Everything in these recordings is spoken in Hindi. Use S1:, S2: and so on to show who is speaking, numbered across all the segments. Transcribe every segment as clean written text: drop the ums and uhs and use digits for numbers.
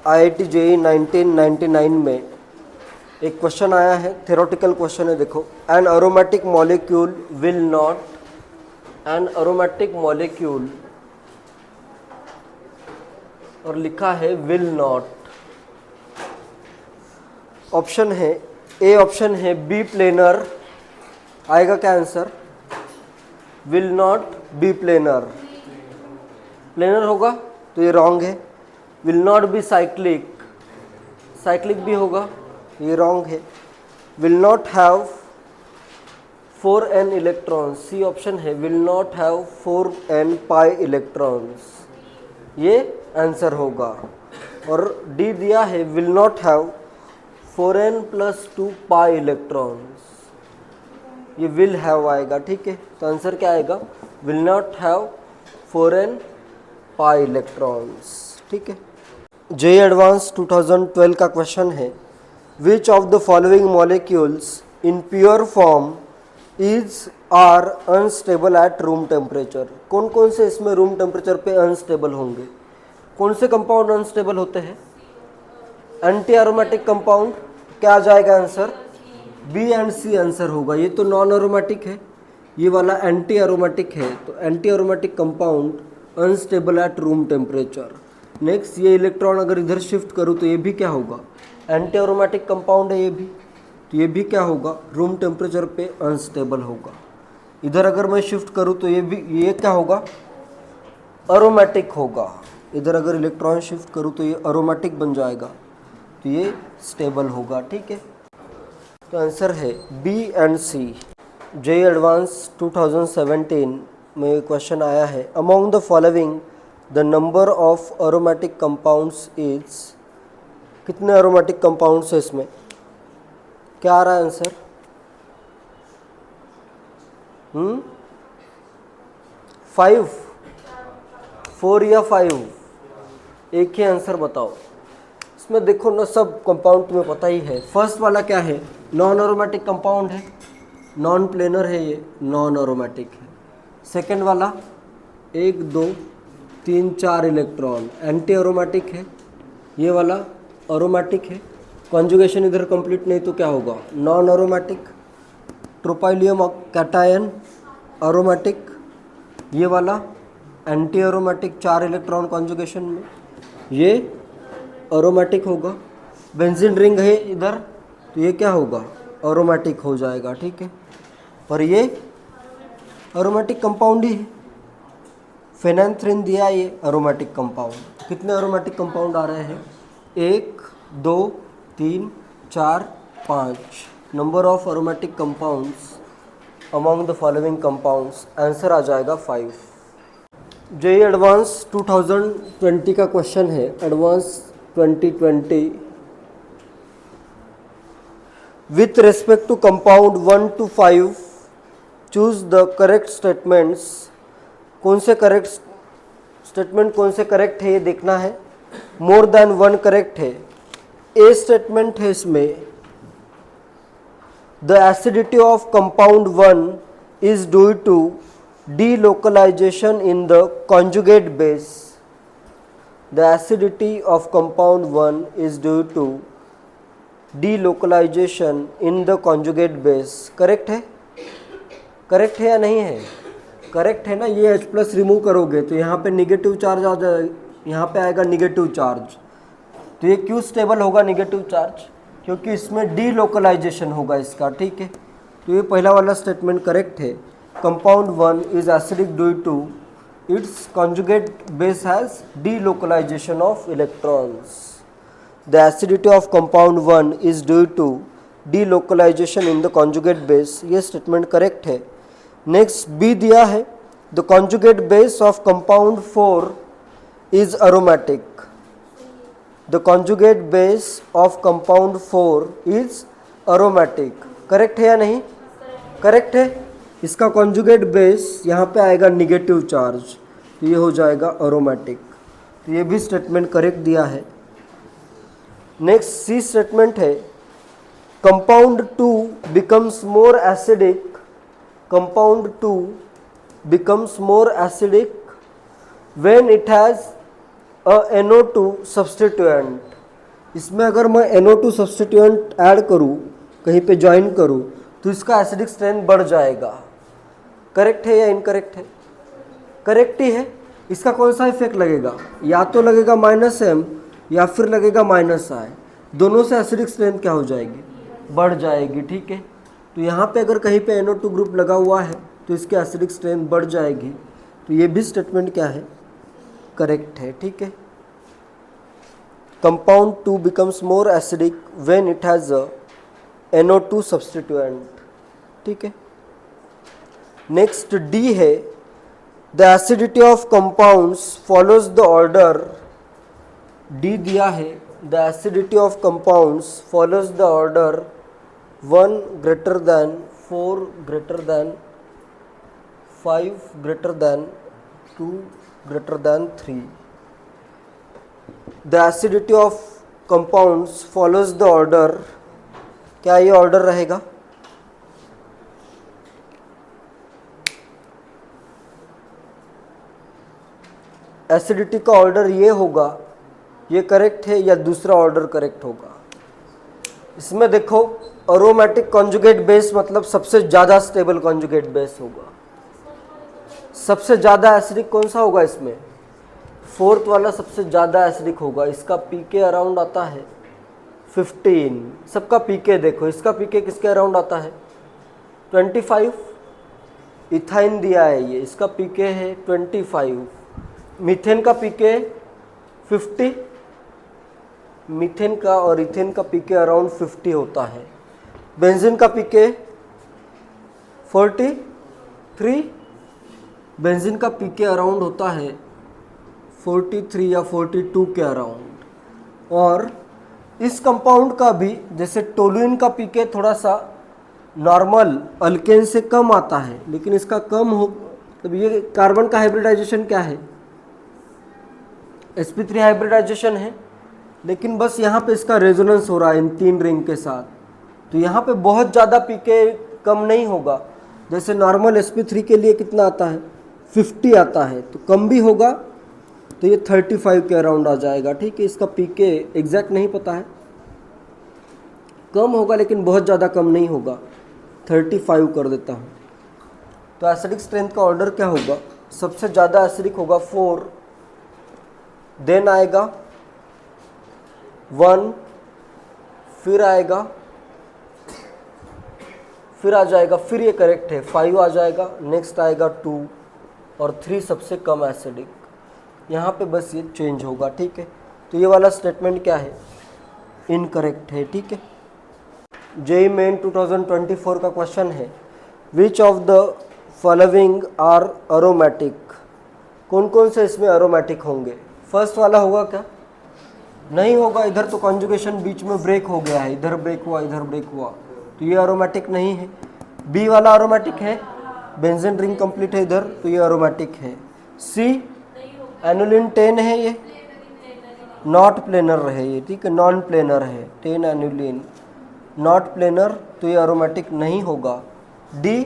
S1: IIT JEE 1999 में एक क्वेश्चन आया है, थ्योरेटिकल क्वेश्चन है। देखो, an aromatic molecule will not, an aromatic molecule और लिखा है विल नॉट। ऑप्शन है ए, ऑप्शन है बी प्लेनर, आएगा क्या answer? Will not be planar, planar होगा तो ये रॉन्ग है। Will not be cyclic, cyclic भी होगा, ये रॉन्ग है। Will not have 4n electrons, C option है will not have 4n pi electrons, ये आंसर होगा। और डी दिया है will not have 4n + 2 pi electrons, ये विल हैव आएगा। ठीक है, तो आंसर क्या आएगा? Will not have 4n pi electrons. ठीक है, जेईई एडवांस 2012 का क्वेश्चन है, which of the following molecules in pure form is are unstable at room temperature. कौन कौन से इसमें रूम टेम्परेचर पे अनस्टेबल होंगे? कौन से कंपाउंड अनस्टेबल होते हैं? एंटी एरोमेटिक कंपाउंड, क्या आ जाएगा answer? B and C answer होगा। ये तो नॉन एरोमेटिक है, ये वाला एंटी एरोमेटिक है, तो anti aromatic compound unstable at room temperature. Next, ये इलेक्ट्रॉन अगर इधर शिफ्ट करूँ तो ये भी क्या होगा? एंटी एरोमेटिक कंपाउंड है ये भी, तो ये भी क्या होगा? रूम टेम्परेचर पे अनस्टेबल होगा। इधर अगर मैं शिफ्ट करूँ तो ये भी, ये क्या होगा? एरोमेटिक होगा। इधर अगर इलेक्ट्रॉन शिफ्ट करूँ तो ये एरोमेटिक बन जाएगा, तो ये स्टेबल होगा। ठीक है, तो आंसर है B and C. JEE advance 2017 में क्वेश्चन आया है, among the following the number of aromatic compounds is, कितने एरोमेटिक कंपाउंड्स है इसमें? क्या आ रहा है आंसर? 5, 4 या 5? एक ही आंसर बताओ। इसमें देखो ना, सब कंपाउंड तुम्हें पता ही है। फर्स्ट वाला क्या है? नॉन एरोमेटिक कंपाउंड है, नॉन प्लेनर है, ये नॉन एरोमेटिक है। सेकेंड वाला 1 2 3 4 इलेक्ट्रॉन, एंटी एरोमेटिक है। ये वाला एरोमेटिक है, कॉन्जुगेशन इधर कंप्लीट नहीं तो क्या होगा? Non aromatic. Tropylium cation aromatic, ये वाला एंटी एरोमेटिक, 4 इलेक्ट्रॉन कॉन्जुगेशन में, ये एरोमेटिक होगा। बेंजीन रिंग है इधर, तो ये क्या होगा? एरोमेटिक हो जाएगा। ठीक है, और ये एरोमेटिक कंपाउंड ही है। फेनेंथ्रीन दिया, ये एरोमेटिक कंपाउंड। कितने एरोमेटिक कंपाउंड आ रहे हैं? 1 2 3 4 5 number of aromatic compounds among the following compounds, answer आ जाएगा 5। जेईई एडवांस 2020 का क्वेश्चन है, advance 2020, with respect to compound 1 to 5 choose the correct statements. कौन से करेक्ट स्टेटमेंट, कौन से करेक्ट है ये देखना है। मोर देन 1 करेक्ट है। ए स्टेटमेंट है इसमें, the acidity of compound 1 is due to delocalization in the conjugate base. The acidity of compound 1 is due to delocalization in the conjugate base. Correct है? करेक्ट है या नहीं है? करेक्ट है ना। ये H+ रिमूव करोगे तो यहाँ पे निगेटिव चार्ज आ जाए, यहाँ पे आएगा निगेटिव चार्ज। तो ये क्यों स्टेबल होगा निगेटिव चार्ज? क्योंकि इसमें डीलोकलाइजेशन होगा इसका। ठीक है, तो ये पहला वाला स्टेटमेंट करेक्ट है। Compound 1 is acidic due to its conjugate base has delocalization of electrons. The acidity of compound 1 is due to delocalization in the conjugate base. ये statement correct है। Next B दिया है, the conjugate base of compound 4 is aromatic. The conjugate base of compound 4 is aromatic. Correct है या नहीं? Correct है। इसका कॉन्जुगेट बेस यहाँ पे आएगा निगेटिव चार्ज, तो ये हो जाएगा एरोमेटिक। तो ये भी स्टेटमेंट करेक्ट दिया है। नेक्स्ट सी स्टेटमेंट है, compound 2 becomes more acidic, compound 2 becomes more acidic when it has NO2 substituent, इसमें अगर मैं NO2 सब्सटीट्यूएंट ऐड करूँ, कहीं पे ज्वाइन करूँ, तो इसका एसिडिक स्ट्रेंथ बढ़ जाएगा। करेक्ट है या इनकरेक्ट है? करेक्ट ही है। इसका कौन सा इफेक्ट लगेगा? या तो लगेगा -m या फिर लगेगा -I। दोनों से एसिडिक स्ट्रेंथ क्या हो जाएगी? बढ़ जाएगी। ठीक है, तो यहाँ पे अगर कहीं पे NO2 ग्रुप लगा हुआ है तो इसकी एसिडिक स्ट्रेंथ बढ़ जाएगी। तो ये भी स्टेटमेंट क्या है? करेक्ट है। ठीक है, compound 2 becomes more acidic when it has a NO2 substituent। ठीक है, नेक्स्ट डी है, the acidity of compounds follows the order. D दिया है, the acidity of compounds follows the order 1 greater than 4 greater than 5 greater than 2 greater than 3। The acidity of compounds follows the order, क्या ये ऑर्डर रहेगा? एसिडिटी का ऑर्डर ये होगा, ये करेक्ट है या दूसरा ऑर्डर करेक्ट होगा? इसमें देखो, अरोमेटिक कॉन्जुगेट बेस मतलब सबसे ज़्यादा स्टेबल कॉन्जुगेट बेस होगा। सबसे ज़्यादा एसिडिक कौन सा होगा इसमें? फोर्थ वाला सबसे ज़्यादा एसिडिक होगा। इसका पीके अराउंड आता है 15। सबका पीके देखो, इसका पीके किसके अराउंड आता है? 25। इथाइन दिया है ये, इसका पीके है 25। मीथेन का पीके 50। मीथेन का और इथेन का पीके अराउंड 50 होता है। बेंजीन का पीके 43। बेंजीन का पीके अराउंड होता है 43 या 42 के अराउंड। और इस कंपाउंड का भी, जैसे टोलुइन का पीके थोड़ा सा नॉर्मल अल्केन से कम आता है, लेकिन इसका कम हो, तब ये कार्बन का हाइब्रिडाइजेशन क्या है? sp3 हाइब्रिडाइजेशन है, लेकिन बस यहाँ पे इसका रेजोनेंस हो रहा है इन 3 रिंग के साथ। तो यहाँ पे बहुत ज़्यादा पीके कम नहीं होगा। जैसे नॉर्मल sp3 के लिए कितना आता है? 50 आता है, तो कम भी होगा, तो ये 35 के अराउंड आ जाएगा। ठीक है, इसका पीके एग्जैक्ट नहीं पता है, कम होगा लेकिन बहुत ज़्यादा कम नहीं होगा। 35 कर देता हूँ। तो एसिडिक स्ट्रेंथ का ऑर्डर क्या होगा? सबसे ज़्यादा एसिडिक होगा 4, देन आएगा 1, फिर आएगा, फिर आ जाएगा, फिर ये करेक्ट है 5 आ जाएगा, नेक्स्ट आएगा 2 और 3 सबसे कम एसिडिक। यहाँ पे बस ये चेंज होगा। ठीक है, तो ये वाला स्टेटमेंट क्या है? इनकरेक्ट है। ठीक है, जेईई मेन 2024 का क्वेश्चन है, which of the following are aromatic? कौन कौन से इसमें अरोमेटिक होंगे? फर्स्ट वाला होगा क्या? नहीं होगा, इधर तो कॉन्जुगेशन बीच में ब्रेक हो गया है, इधर ब्रेक हुआ, इधर ब्रेक हुआ, तो ये अरोमेटिक नहीं है। बी वाला अरोमेटिक है, बेंजीन रिंग कंप्लीट है इधर, तो ये अरोमेटिक है। सी एनुलिन 10 है, ये नॉट प्लेनर है ये। ठीक है, नॉन प्लेनर है, 10 एनुलिन नॉट प्लेनर, तो ये अरोमेटिक नहीं होगा। डी,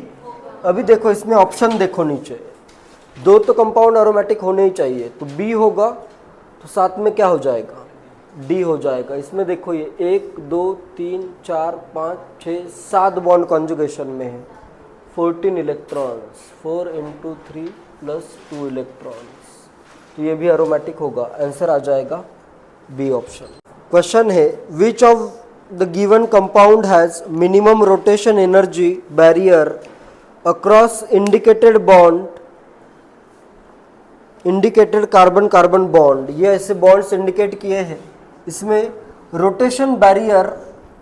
S1: अभी देखो इसमें ऑप्शन देखो नीचे, 2 तो कंपाउंड अरोमेटिक होने ही चाहिए, तो बी होगा, तो साथ में क्या हो जाएगा? डी हो जाएगा। इसमें देखो ये 1 2 3 4 5 6 7 बॉन्ड कॉन्जुगेशन में है, 14 इलेक्ट्रॉन्स, 4 × 3 + 2 इलेक्ट्रॉन्स, तो ये भी अरोमेटिक होगा। आंसर आ जाएगा बी ऑप्शन। क्वेश्चन है, which of the given compound has minimum rotation energy barrier across indicated bond, indicated carbon carbon bond. ये ऐसे बॉन्ड्स इंडिकेट किए हैं, इसमें रोटेशन बैरियर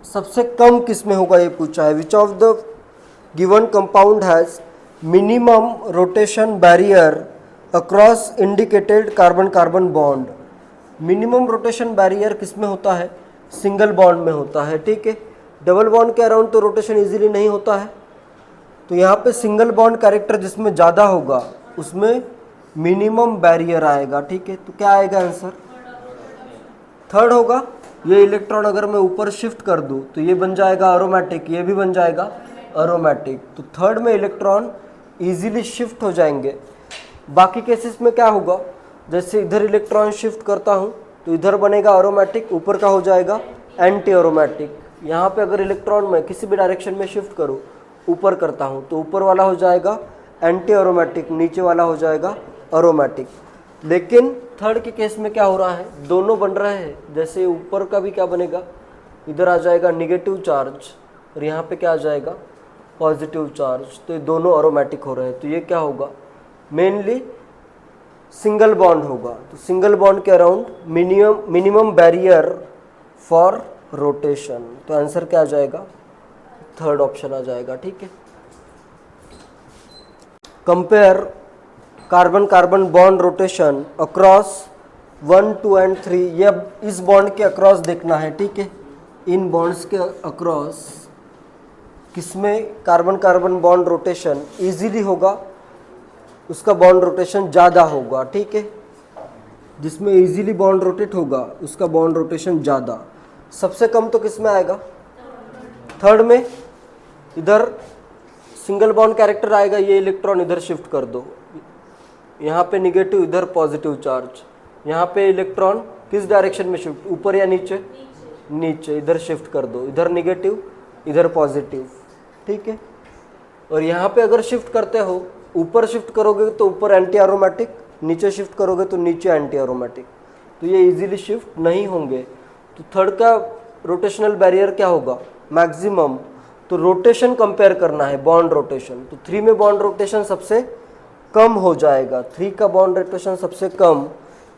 S1: सबसे कम किस में होगा ये पूछा है। Which of the given compound has minimum rotation barrier across indicated carbon carbon bond. Minimum rotation barrier किस में होता है? सिंगल बॉन्ड में होता है। ठीक है, डबल बॉन्ड के अराउंड तो रोटेशन इजीली नहीं होता है, तो यहाँ पे सिंगल बॉन्ड कैरेक्टर जिसमें ज़्यादा होगा उसमें मिनिमम बैरियर आएगा। ठीक है, तो क्या आएगा आंसर? थर्ड होगा। ये इलेक्ट्रॉन अगर मैं ऊपर शिफ्ट कर दूं तो ये बन जाएगा अरोमेटिक, ये भी बन जाएगा अरोमेटिक, तो थर्ड में इलेक्ट्रॉन इजीली शिफ्ट हो जाएंगे। बाकी केसेस में क्या होगा? जैसे इधर इलेक्ट्रॉन शिफ्ट करता हूँ तो इधर बनेगा एरोमेटिक, ऊपर का हो जाएगा एंटी एरोमेटिक। यहाँ पे अगर इलेक्ट्रॉन मैं किसी भी डायरेक्शन में शिफ्ट करूँ, ऊपर करता हूँ तो ऊपर वाला हो जाएगा एंटी एरोमेटिक, नीचे वाला हो जाएगा एरोमेटिक। लेकिन थर्ड के केस में क्या हो रहा है, दोनों बन रहे हैं। जैसे ऊपर का भी क्या बनेगा, इधर आ जाएगा निगेटिव चार्ज और यहाँ पे क्या आ जाएगा पॉजिटिव चार्ज, तो ये दोनों एरोमेटिक हो रहे हैं। तो ये क्या होगा, मेनली सिंगल बॉन्ड होगा। तो सिंगल बॉन्ड के around minimum barrier for rotation, तो आंसर क्या आ जाएगा, थर्ड ऑप्शन आ जाएगा। ठीक है, compare carbon carbon bond rotation across 1, 2 and 3। ये इस बॉन्ड के अक्रॉस देखना है। ठीक है, इन बॉन्ड्स के अक्रॉस किसमें carbon carbon bond rotation easily होगा, उसका बॉन्ड रोटेशन ज़्यादा होगा। ठीक है, जिसमें इजीली बॉन्ड रोटेट होगा उसका बॉन्ड रोटेशन ज़्यादा। सबसे कम तो किस में आएगा, थर्ड में। इधर सिंगल बॉन्ड कैरेक्टर आएगा, ये इलेक्ट्रॉन इधर शिफ्ट कर दो, यहाँ पे निगेटिव इधर पॉजिटिव चार्ज, यहाँ पे इलेक्ट्रॉन किस डायरेक्शन में शिफ्ट, ऊपर या नीचे, नीचे, इधर शिफ्ट कर दो, इधर निगेटिव इधर पॉजिटिव। ठीक है, और यहाँ पे अगर शिफ्ट करते हो, ऊपर शिफ्ट करोगे तो ऊपर एंटी एरोमेटिक, नीचे शिफ्ट करोगे तो नीचे एंटी एरोमेटिक, तो ये इजीली शिफ्ट नहीं होंगे। तो थर्ड का रोटेशनल बैरियर क्या होगा, मैक्सिमम। तो रोटेशन कंपेयर करना है, बॉन्ड रोटेशन, तो 3 में बॉन्ड रोटेशन सबसे कम हो जाएगा। 3 का बॉन्ड रोटेशन सबसे कम,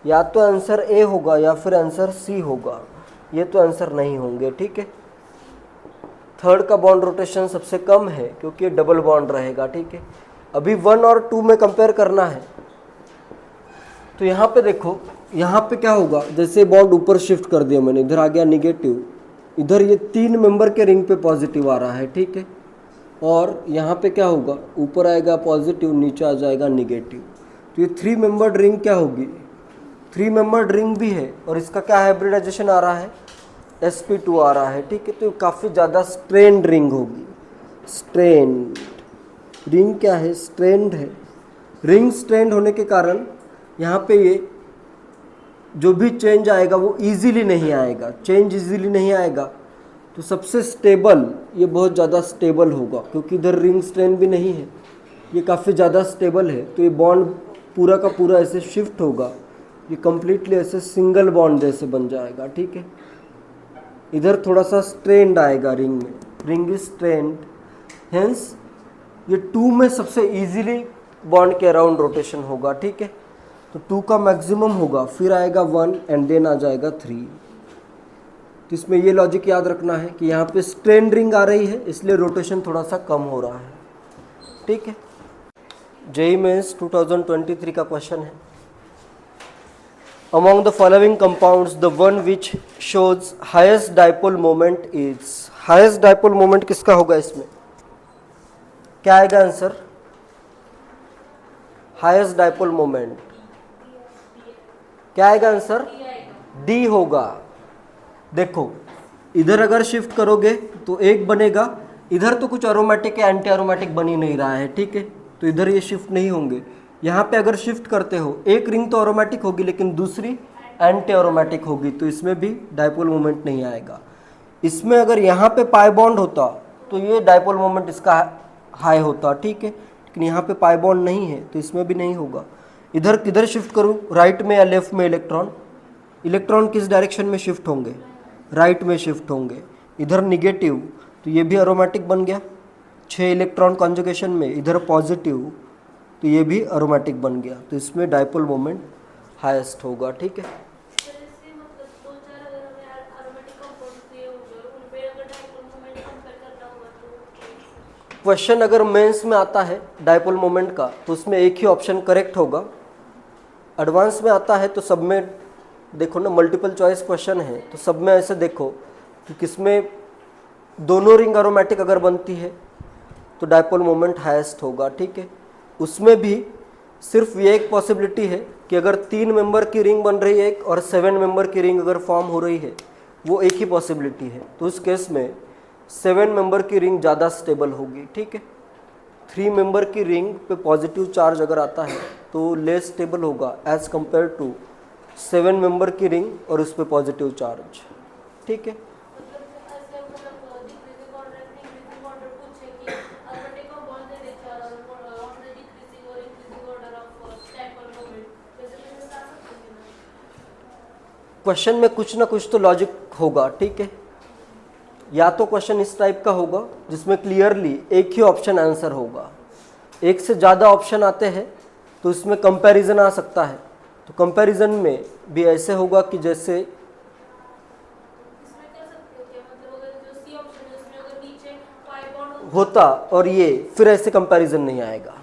S1: या तो आंसर ए होगा या फिर आंसर सी होगा, ये तो आंसर नहीं होंगे। ठीक है, थर्ड का बॉन्ड रोटेशन सबसे कम है क्योंकि ये डबल बॉन्ड रहेगा। ठीक है, अभी 1 और 2 में कंपेयर करना है। तो यहाँ पे देखो, यहाँ पे क्या होगा, जैसे बॉन्ड ऊपर शिफ्ट कर दिया मैंने, इधर आ गया निगेटिव, इधर ये 3 मेंबर के रिंग पे पॉजिटिव आ रहा है। ठीक है, और यहाँ पे क्या होगा, ऊपर आएगा पॉजिटिव, नीचे आ जाएगा निगेटिव। तो ये 3 मेंबर्ड रिंग क्या होगी, 3 मेंबर्ड रिंग भी है, और इसका क्या हाइब्रिडाइजेशन आ रहा है, sp2 आ रहा है। ठीक है, तो काफ़ी ज़्यादा स्ट्रेंड रिंग होगी। स्ट्रेंड रिंग क्या है, स्ट्रेंड है। रिंग स्ट्रेंड होने के कारण यहाँ पे ये जो भी चेंज आएगा वो इजीली नहीं आएगा, चेंज इजीली नहीं आएगा। तो सबसे स्टेबल, ये बहुत ज़्यादा स्टेबल होगा क्योंकि इधर रिंग स्ट्रेंड भी नहीं है, ये काफ़ी ज़्यादा स्टेबल है। तो ये बॉन्ड पूरा का पूरा ऐसे शिफ्ट होगा, ये कम्प्लीटली ऐसे सिंगल बॉन्ड जैसे बन जाएगा। ठीक है, इधर थोड़ा सा स्ट्रेंड आएगा रिंग में, रिंग इज स्ट्रेंड, हेंस ये 2 में सबसे इजीली बॉन्ड के अराउंड रोटेशन होगा। ठीक है, तो 2 का मैक्सिमम होगा, फिर आएगा 1 एंड देन आ जाएगा 3। तो इसमें ये लॉजिक याद रखना है कि यहाँ पे स्ट्रेंड रिंग आ रही है इसलिए रोटेशन थोड़ा सा कम हो रहा है। ठीक है, जेईई मेंस 2023 का क्वेश्चन है, Among the following compounds, the one which shows highest dipole moment is, highest dipole moment किसका होगा, इसमें क्या आएगा आंसर, हाईएस्ट डाइपोल मोमेंट क्या आएगा आंसर, डी होगा। देखो इधर अगर शिफ्ट करोगे तो एक बनेगा, इधर तो कुछ एरोमेटिक या एंटी एरोमेटिक बन ही नहीं रहा है। ठीक है, तो इधर ये शिफ्ट नहीं होंगे। यहाँ पे अगर शिफ्ट करते हो, एक रिंग तो एरोमेटिक होगी लेकिन दूसरी एंटी एरोमेटिक होगी, तो इसमें भी डाइपोल मोमेंट नहीं आएगा। इसमें अगर यहाँ पे पाई बॉन्ड होता तो ये डाइपोल मोमेंट इसका हाई होता। ठीक है, लेकिन यहाँ पे पाई बॉन्ड नहीं है तो इसमें भी नहीं होगा। इधर किधर शिफ्ट करूँ, राइट में या लेफ्ट में, इलेक्ट्रॉन किस डायरेक्शन में शिफ्ट होंगे, राइट में शिफ्ट होंगे। इधर निगेटिव तो ये भी एरोमेटिक बन गया, 6 इलेक्ट्रॉन कॉन्जुगेशन में, इधर पॉजिटिव तो ये भी एरोमेटिक बन गया, तो इसमें डाइपोल मोमेंट हाईएस्ट होगा। ठीक है, क्वेश्चन अगर मेंस में आता है डाइपोल मोमेंट का तो उसमें एक ही ऑप्शन करेक्ट होगा। एडवांस में आता है तो सब में देखो ना, मल्टीपल चॉइस क्वेश्चन है तो सब में ऐसे देखो कि किसमें दोनों रिंग एरोमेटिक अगर बनती है तो डाइपोल मोमेंट हाईएस्ट होगा। ठीक है, उसमें भी सिर्फ ये एक पॉसिबिलिटी है कि अगर 3 मेंबर की रिंग बन रही है एक और 7 मेंबर की रिंग अगर फॉर्म हो रही है, वो एक ही पॉसिबिलिटी है। तो उस केस में 7 मेंबर की रिंग ज़्यादा स्टेबल होगी। ठीक है, 3 मेंबर की रिंग पे पॉजिटिव चार्ज अगर आता है तो लेस स्टेबल होगा एज कंपेयर टू 7 मेंबर की रिंग और उस पर पॉजिटिव चार्ज। ठीक है, क्वेश्चन में कुछ ना कुछ तो लॉजिक होगा। ठीक है, या तो क्वेश्चन इस टाइप का होगा जिसमें क्लियरली एक ही ऑप्शन आंसर होगा, एक से ज़्यादा ऑप्शन आते हैं तो इसमें कंपैरिजन आ सकता है। तो कंपैरिजन में भी ऐसे होगा कि जैसे होता और ये फिर ऐसे कंपैरिजन नहीं आएगा।